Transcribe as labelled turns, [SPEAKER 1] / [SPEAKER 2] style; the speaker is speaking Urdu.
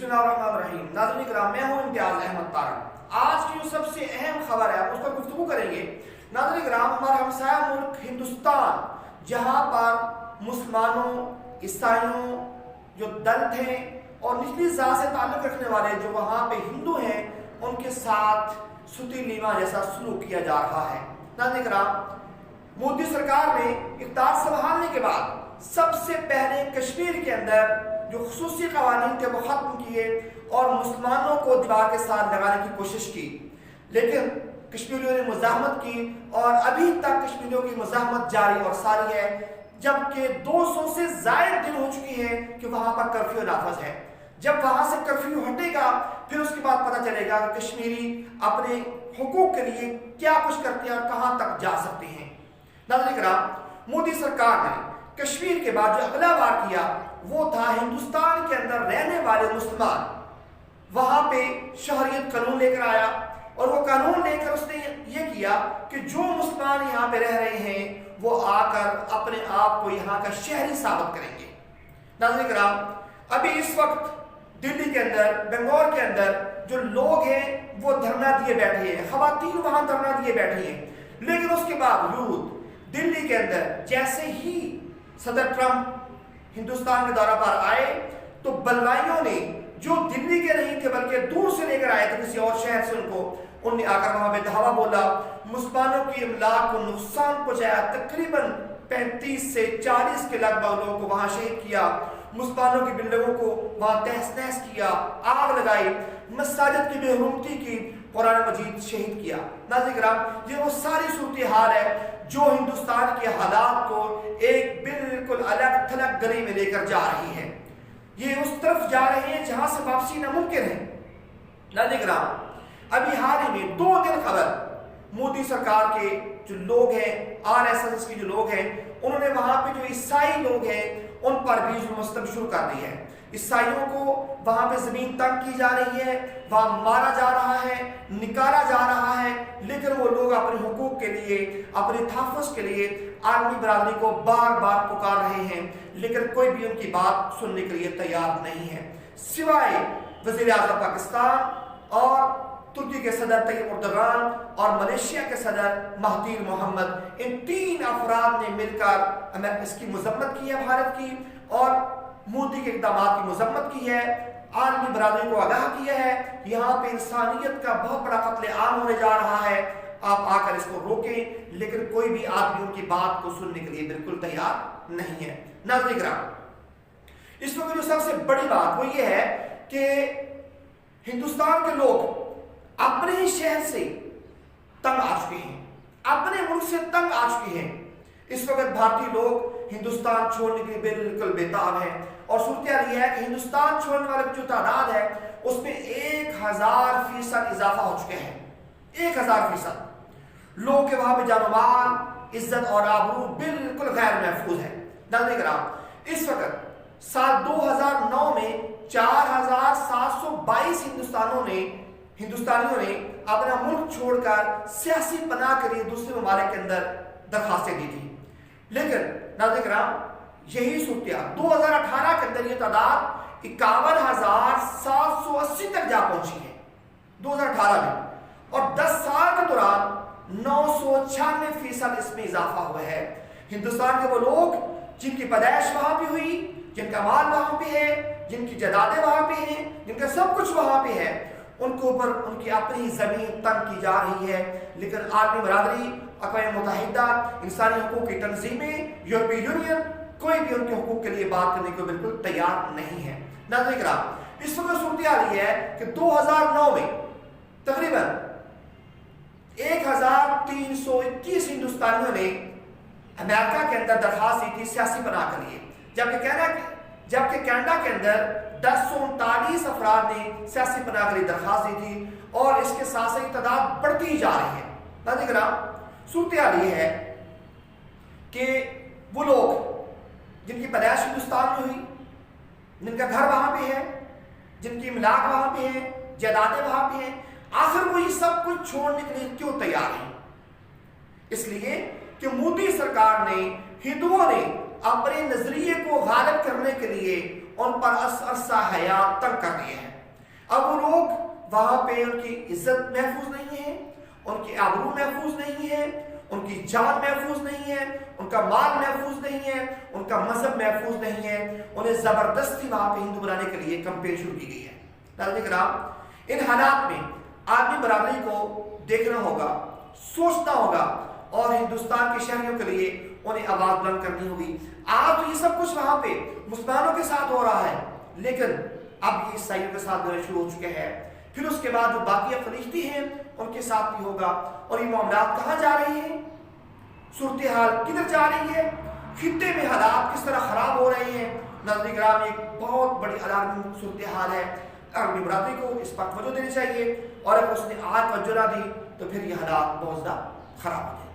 [SPEAKER 1] بسم اللہ الرحمن الرحیم۔ ناظرین کرام، میں ہوں امتیاز احمد طارق۔ آج کی جو سب سے اہم خبر ہے اس پر گفتگو کریں گے۔ ناظرین کرام، ہمارا ہمسایہ ملک ہندوستان، جہاں پر مسلمانوں، عیسائیوں، جو دلت ہیں اور نچلی ذات سے تعلق رکھنے والے جو وہاں پہ ہندو ہیں، ان کے ساتھ ستی لیما جیسا سلوک کیا جا رہا ہے۔ ناظرین کرام، مودی سرکار نے اقتدار سنبھالنے کے بعد سب سے پہلے کشمیر کے اندر جو خصوصی قوانین تھے وہ ختم کیے اور مسلمانوں کو دیوار کے ساتھ لگانے کی کوشش کی، لیکن کشمیریوں نے مزاحمت کی اور ابھی تک کشمیریوں کی مزاحمت جاری اور ساری ہے، جبکہ 200 سے زائد دن ہو چکی ہے کہ وہاں پر کرفیو نافذ ہے۔ جب وہاں سے کرفیو ہٹے گا پھر اس کے بعد پتہ چلے گا کہ کشمیری اپنے حقوق کے لیے کیا کچھ کرتے ہیں اور کہاں تک جا سکتے ہیں۔ ناظرین کرام، مودی سرکار نے کشمیر کے بعد جو اگلا بار کیا وہ تھا ہندوستان کے اندر رہنے والے مسلمان وہاں پہ شہریت قانون لے کر آیا، اور وہ قانون لے کر اس نے یہ کیا کہ جو مسلمان یہاں پہ رہ رہے ہیں وہ آ کر اپنے آپ کو یہاں کا شہری ثابت کریں گے۔ ناظرین کرام، ابھی اس وقت دلی کے اندر، بنگلور کے اندر جو لوگ ہیں وہ دھرنا دیے بیٹھے ہیں، خواتین وہاں دھرنا دیے بیٹھے ہیں، لیکن اس کے باوجود دلی کے اندر جیسے ہی صدر ٹرمپ ہندوستان کے دورہ پر آئے تو بلوائیوں نے جو دلی کے نہیں تھے بلکہ دور سے لے کر آئے تھے کسی اور شہر سے، انہوں نے آ کر وہاں پہ دھاوا بولا، مسلمانوں کی املاک کو نقصان پہنچایا، تقریباً 35 سے 40 کے لگ بھگ لوگوں کو وہاں شہید کیا، مسلمانوں کی بلڈنگوں کو وہاں تہس نہس کیا، آگ لگائی، مساجد کی بے حرمتی کی، قرآن مجید شہید کیا۔ ناظرین کرام، یہ وہ ساری صورتحال ہے جو ہندوستان کے حالات کو ایک بالکل الگ تھلگ گلی میں لے کر جا رہی ہے۔ یہ اس طرف جا رہے ہیں جہاں سے واپسی ناممکن ہے۔ ناظرین کرام، ابھی حال ہی میں 2 دن خبر مودی سرکار کے جو لوگ ہیں، RSS کے جو لوگ ہیں، انہوں نے وہاں پہ جو عیسائی لوگ ہیں ان پر بھی ظلم و ستم شروع کر دی ہے۔ عیسائیوں کو وہاں پہ زمین تنگ کی جا رہی ہے، وہاں مارا جا رہا ہے، نکالا جا رہا ہے، لیکن وہ لوگ اپنے حقوق کے لیے، اپنے تحفظ کے لیے عالمی برادری کو بار بار پکار رہے ہیں، لیکن کوئی بھی ان کی بات سننے کے لیے تیار نہیں ہے، سوائے وزیر اعظم پاکستان اور ترکی کے صدر طیب اردوغان اور ملیشیا کے صدر مہدیر محمد، ان 3 افراد نے مل کر اس کی مذمت کی ہے، بھارت کی، اور مودی کے اقدامات کی مذمت کی ہے، عالمی برادری کو آگاہ کیا ہے یہاں پہ انسانیت کا بہت بڑا قتل عام ہونے جا رہا ہے، آپ آ کر اس کو روکیں، لیکن کوئی بھی آدمی ان کی بات کو سننے کے لیے بالکل تیار نہیں ہے۔ ناظرین کرام، اس وقت جو سب سے بڑی بات وہ یہ ہے کہ ہندوستان کے لوگ اپنے ہی شہر سے تنگ آ چکے ہیں، اپنے ملک سے تنگ آ چکے ہیں۔ اس وقت بھارتی لوگ ہندوستان چھوڑنے کے لیے بالکل بےتاب ہیں، اور صورتحال یہ ہے کہ ہندوستان چھوڑنے والے جو تعداد ہے اس میں 1000% اضافہ ہو چکے ہیں۔ 1000% لوگوں کے وہاں پہ جان و مال، عزت اور آبرو بالکل غیر محفوظ ہے۔ ناظرین کرام، اس وقت سال 2009 میں 4722 ہندوستانیوں نے اپنا ملک چھوڑ کر سیاسی پناہ کے لیے دوسرے ممالک کے اندر درخواستیں دی تھی، لیکن ناظرین کرام یہی صورتحال 2018 کے اندر یہ تعداد 51780 تک جا پہنچی ہے 2018 میں، اور 10 سال کے دوران 996% اس میں اضافہ ہوا ہے۔ ہندوستان کے وہ لوگ جن کی پیدائش وہاں پہ ہوئی، جن کا مال وہاں پہ ہے، جن کی جائیدادیں وہاں پہ ہیں، جن کا سب کچھ وہاں پہ ہے، ان کے اوپر ان کی اپنی زمین تنگ کی جا رہی ہے، لیکن عالمی برادری، اقوام متحدہ، انسانی حقوق کی تنظیمیں، یورپی یونین، کوئی بھی ان کے حقوق کے لیے بات کرنے کو بالکل تیار نہیں ہے۔ ناظرین کرام، اس وقت صورتحال یہ ہے کہ 2009 میں تقریباً 1321 ہندوستانیوں نے امریکہ کے اندر درخواست دی تھی سیاسی پناہ کے لیے، جبکہ کینیڈا کے اندر 1039 افراد نے سیاسی پناہ کے لیے درخواست دی تھی، اور اس کے ساتھ ساتھ تعداد بڑھتی ہی جا رہی ہے۔ ناظرین کرام، صورتحال یہ ہے کہ وہ لوگ جن کی پیدائش ہندوستان میں ہوئی، جن کا گھر وہاں پہ ہے، جن کی املاک وہاں پہ ہے، جائیدادیں وہاں پہ ہیں، آخر وہ یہ سب کچھ چھوڑنے کے لیے کیوں تیار ہیں؟ اس لیے کہ مودی سرکار نے، ہندوؤں نے اپنے نظریے کو غالب کرنے کے لیے ان پر عرصہ حیات تنگ کر دیے ہیں۔ اب وہ لوگ وہاں پہ ان کی عزت محفوظ نہیں ہے، ان کی آبرو محفوظ نہیں ہے، ان کی جان محفوظ نہیں ہے، ان کا مال محفوظ نہیں ہے، ان کا مذہب محفوظ نہیں ہے، انہیں زبردستی وہاں پہ ہندو بنانے کے لیے کمپین شروع کی گئی ہے۔ ناظرین کرام، ان حالات میں آدمی برادری کو دیکھنا ہوگا، سوچنا ہوگا اور ہندوستان کے شہریوں کے لیے انہیں آواز بلند کرنی ہوگی۔ آج تو یہ سب کچھ وہاں پہ مسلمانوں کے ساتھ ہو رہا ہے، لیکن اب یہ عیسائیوں کے ساتھ ہونا شروع ہو چکے ہیں، پھر اس کے بعد جو باقی اقلیتی ہیں ان کے ساتھ بھی ہوگا، اور یہ معاملات کہاں جا رہی ہیں، صورتحال کدھر جا رہی ہے، خطے میں حالات کس طرح خراب ہو رہے ہیں۔ ناظرین کرام، ایک بہت بڑی الارمنگ صورتحال ہے، عربی برادری کو اس پر توجہ دینی چاہیے، اور اگر اس نے آج توجہ نہ دی تو پھر یہ حالات بہت زیادہ خراب ہو جائیں۔